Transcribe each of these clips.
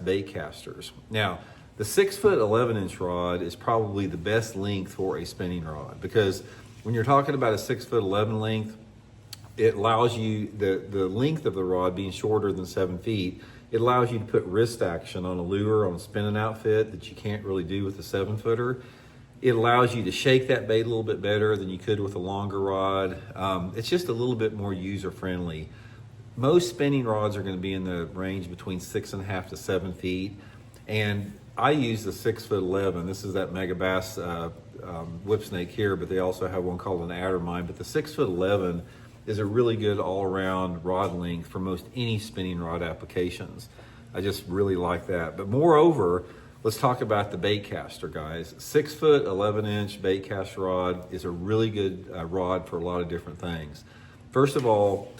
bait casters. Now, the 6-foot 11-inch rod is probably the best length for a spinning rod, because when you're talking about a 6-foot 11 length, it allows you, the length of the rod being shorter than 7 feet, it allows you to put wrist action on a lure, on a spinning outfit that you can't really do with a 7-footer. It allows you to shake that bait a little bit better than you could with a longer rod. It's just a little bit more user-friendly. Most spinning rods are going to be in the range between 6.5 to 7 feet. And I use the 6-foot 11. This is that Megabass whip snake here, but they also have one called an Addermine. But the 6-foot 11 is a really good all-around rod length for most any spinning rod applications. I just really like that. But moreover, let's talk about the bait caster, guys. 6-foot 11-inch bait caster rod is a really good rod for a lot of different things. First of all,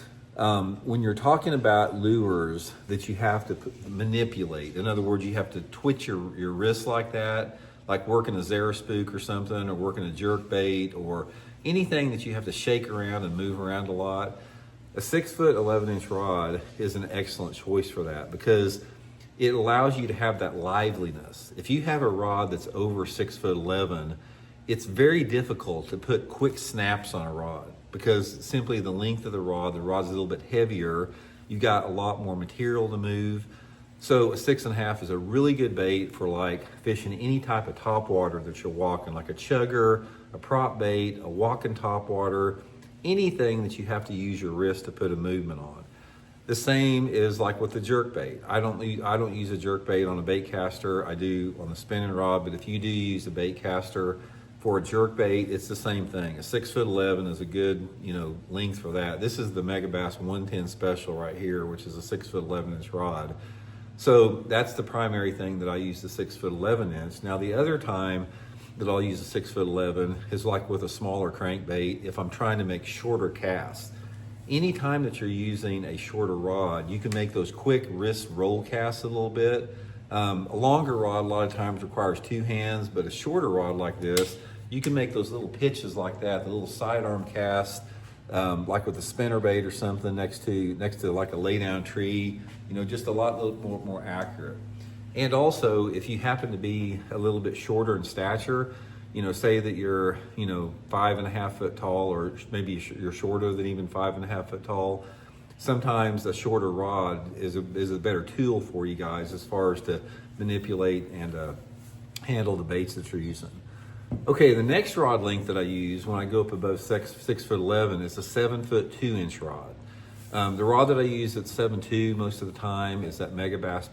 when you're talking about lures that you have to manipulate, in other words, you have to twitch your wrist like that, like working a Zara spook or something, or working a jerk bait, or anything that you have to shake around and move around a lot, a 6-foot 11-inch rod is an excellent choice for that, because it allows you to have that liveliness. If you have a rod that's over 6'11", it's very difficult to put quick snaps on a rod, because simply the length of the rod's a little bit heavier. You've got a lot more material to move. So a 6.5 is a really good bait for like fishing any type of topwater that you're walking, like a chugger, a prop bait, a walking topwater, anything that you have to use your wrist to put a movement on. The same is like with the jerk bait. I don't use a jerk bait on a bait caster. I do on the spinning rod, but if you do use a bait caster for a jerk bait, it's the same thing. A 6'11" is a good, length for that. This is the Megabass 110 Special right here, which is a 6'11" rod. So that's the primary thing that I use the 6'11". Now the other time that I'll use a 6'11" is like with a smaller crankbait, if I'm trying to make shorter casts. Anytime that you're using a shorter rod, you can make those quick wrist roll casts a little bit. A longer rod a lot of times requires 2 hands, but a shorter rod like this, you can make those little pitches like that, the little sidearm cast, like with a spinner bait or something next to like a lay down tree, just a little more accurate. And also, if you happen to be a little bit shorter in stature, say that you're, 5.5 foot tall, or maybe you're shorter than even 5.5 foot tall, sometimes a shorter rod is a better tool for you guys as far as to manipulate and handle the baits that you're using. Okay, the next rod length that I use when I go up above 6'11" is a 7-foot 2-inch rod. The rod that I use at 7.2 most of the time is that Megabass